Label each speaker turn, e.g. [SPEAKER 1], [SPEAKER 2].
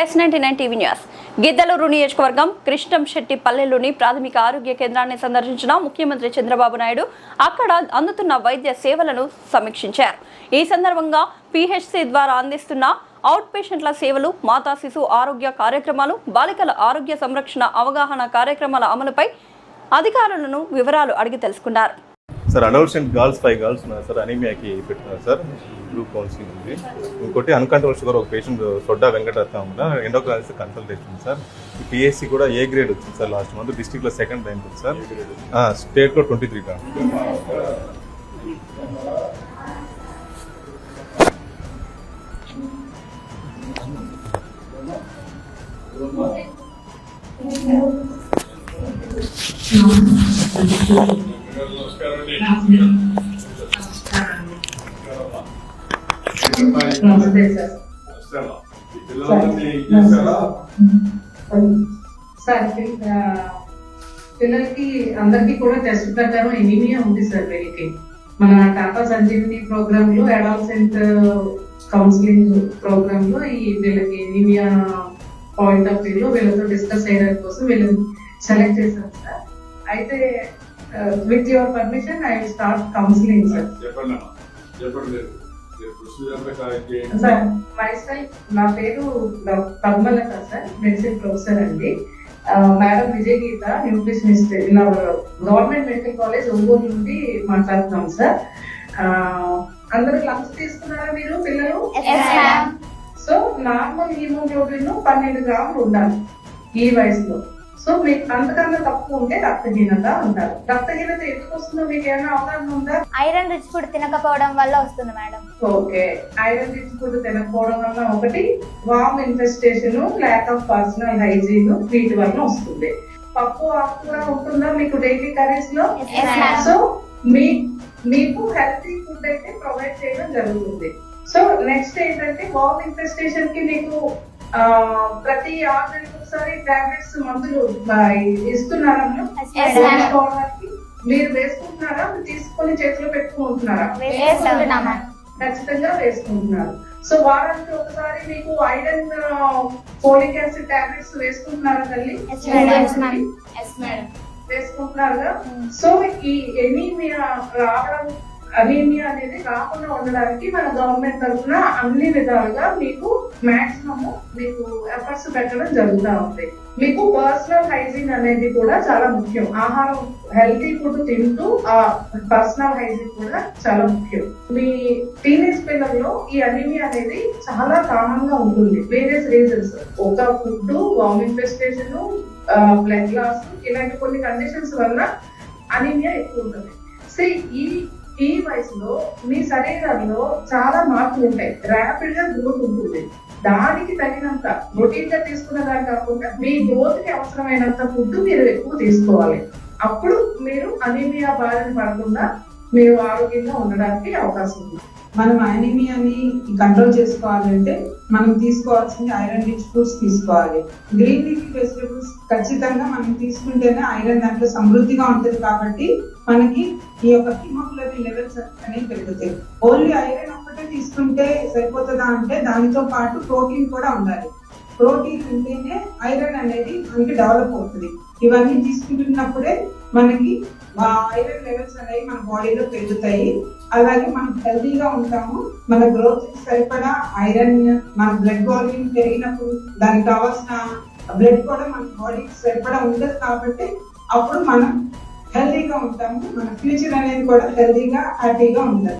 [SPEAKER 1] S99 TV news. Giddalur నియోజకవర్గం కృష్ణంశెట్టిపల్లెలోని ప్రాథమిక ఆరోగ్య కేంద్రాన్ని సందర్శించిన ముఖ్యమంత్రి చంద్రబాబు నాయుడు అక్కడ అందుతున్న వైద్య సేవలను సమీక్షించారు. ఈ సందర్భంగా PHC ద్వారా అందిస్తున్న అవుట్ పేషెంట్ల సేవలు, మాతా శిశు ఆరోగ్య కార్యక్రమాలు, బాలికల ఆరోగ్య సంరక్షణ అవగాహన కార్యక్రమాల అమలుపై అధికారులను వివరాలు అడిగి తెలుసుకున్నారు.
[SPEAKER 2] సార్ అడల్ట్స్ గర్ల్స్ 5 గర్ల్స్ ఉన్నారు సార్. అనీమియాకి పెట్టినారు సార్. గ్రూప్ కౌన్సిలింగ్ ఉంది. ఇంకోటి అన్కంట్రోల్ షుగర్ ఒక పేషెంట్ సొడ్డా వెంకటరత్నం కూడా ఎండోక్రైనాలజిస్ట్ కన్సల్టేషన్ సార్. PHC కూడా A గ్రేడ్ వచ్చింది సార్. లాస్ట్ మంత్ డిస్ట్రిక్ట్ లో 2nd ర్యాంక్ ఉంది సార్. స్టేట్ లో 23 గా.
[SPEAKER 3] పిల్లలకి అందరికి కూడా టెస్ట్ ప్రకారం ఎనీమియా ఉంది సార్. వీళ్ళకి మన టాటా సంజీవిని ప్రోగ్రామ్ లో అడాలసెంట్ కౌన్సిలింగ్ ప్రోగ్రామ్ లో వీళ్ళకి ఎనీమియా పాయింట్ ఆఫ్ వ్యూ లో వీళ్ళతో డిస్కస్ చేయడానికి కోసం వీళ్ళని సెలెక్ట్ చేశాం సార్. అయితే with your permission I will start counselling sir. Sir myself, నా పేరు పద్మలత సార్, మెడిసిన్ ప్రొఫెసర్ అండి. మేడం విజయ్ గీత, న్యూట్రిషనిస్ట్, ఇలా గవర్నమెంట్ మెడికల్ కాలేజ్ ఒంగోలు నుండి మాట్లాడుతున్నాం సార్. అందరూ లంచ్ తీసుకున్నారా మీరు పిల్లలు? సో నార్మల్ హీమోగ్లోబిన్ 12 గ్రాములు ఉండాలి ఈ వయసులో. సో మీకు అంతకన్నా తక్కువ ఉంటే రక్తహీనత అంటారు. రక్తహీనత ఎందుకు వస్తుందో మీకు ఏమైనా అవగాహన ఉందా?
[SPEAKER 4] ఐరన్ రిచ్ ఫుడ్ తినకపోవడం వల్ల వస్తుంది madam.
[SPEAKER 3] Okay, iron rich food తినకపోవడం వల్ల ఒకటి, worm infestation, lack of personal hygiene, వీటి వల్ల వస్తుంది. పప్పు ఆకుకూర ఉంటుందా మీకు డైలీ కర్రీస్ లో? సో మీకు హెల్తీ ఫుడ్ అయితే ప్రొవైడ్ చేయడం జరుగుతుంది. సో నెక్స్ట్ ఏంటంటే, వామ్ ఇన్ఫెస్టేషన్ కి మీకు ప్రతి 6 నెలలకు ఒకసారి టాబ్లెట్స్ మందులు ఇస్తున్నారా? మీరు వేసుకుంటున్నారా? తీసుకొని చేతిలో పెట్టుకుంటున్నారా? ఖచ్చితంగా వేసుకుంటున్నారు. సో వారానికి ఒకసారి మీకు ఐరన్, ఫోలిక్ యాసిడ్ టాబ్లెట్స్ వేసుకుంటున్నారా తల్లి? వేసుకుంటున్నారుగా. సో ఈ ఎనీమియా రావడం, అనీమియా అనేది రాకుండా ఉండడానికి మన గవర్నమెంట్ తరఫున అన్ని విధాలుగా మీకు మాక్సిమం మీకు ఎఫర్ట్స్ పెట్టడం జరుగుతూ ఉంది. మీకు పర్సనల్ హైజీన్ అనేది కూడా చాలా ముఖ్యం. ఆహారం, హెల్తీ ఫుడ్ తింటూ ఆ పర్సనల్ హైజీన్ కూడా చాలా ముఖ్యం. మీ టీనేజ్ పిల్లల్లో ఈ అనీమియా అనేది చాలా కామన్ గా ఉంటుంది. వేరియస్ రీజన్స్, ఒక ఫుడ్, వామ్ ఇన్ఫెస్టేషన్, బ్లడ్ లాస్, ఇలాంటి కొన్ని కండిషన్స్ వల్ల అనీమియా ఎక్కువ ఉంటుంది. సో ఈ వయసులో మీ శరీరంలో చాలా మార్పులు ఉంటాయి. ర్యాపిడ్ గా గ్రోత్ ఉంటుంది. దానికి తగినంత రొటీన్ గా తీసుకున్న దాని కాకుండా మీ గ్రోత్ కి అవసరమైనంత ఫుడ్ మీరు ఎక్కువ తీసుకోవాలి. అప్పుడు మీరు అనీమియా బారిన పడకుండా మీరు ఆరోగ్యంగా ఉండడానికి అవకాశం ఉంది.
[SPEAKER 5] మనం అనీమియాని కంట్రోల్ చేసుకోవాలంటే మనం తీసుకోవాల్సింది ఐరన్ రిచ్ ఫుడ్స్ తీసుకోవాలి. గ్రీన్ లీఫీ వెజిటబుల్స్ ఖచ్చితంగా మనం తీసుకుంటేనే ఐరన్ దాంట్లో సమృద్ధిగా ఉంటుంది. కాబట్టి మనకి ఈ యొక్క హిమోగ్లోబిన్ లెవెల్స్ అనేవి పెరుగుతాయి. ఓన్లీ ఐరన్ ఒక్కటే తీసుకుంటే సరిపోతుందా అంటే దానితో పాటు ప్రోటీన్ కూడా ఉండాలి. ప్రోటీన్ ఉంటేనే ఐరన్ అనేది మనకి డెవలప్ అవుతుంది. ఇవన్నీ తీసుకుంటున్నప్పుడే మనకి ఐరన్ లెవెల్స్ అనేవి మన బాడీలో పెరుగుతాయి. అలాగే మనం హెల్తీగా ఉంటాము. మన గ్రోత్ సరిపడా ఐరన్, మన బ్లడ్ వాల్యూమ్ పెరిగినప్పుడు దానికి కావాల్సిన బ్లడ్ కూడా మన బాడీకి సరిపడా ఉండదు. కాబట్టి అప్పుడు మనం హెల్తీగా ఉంటాము. మన ఫ్యూచర్ అనేది కూడా హెల్తీగా, హ్యాపీగా ఉంటుంది.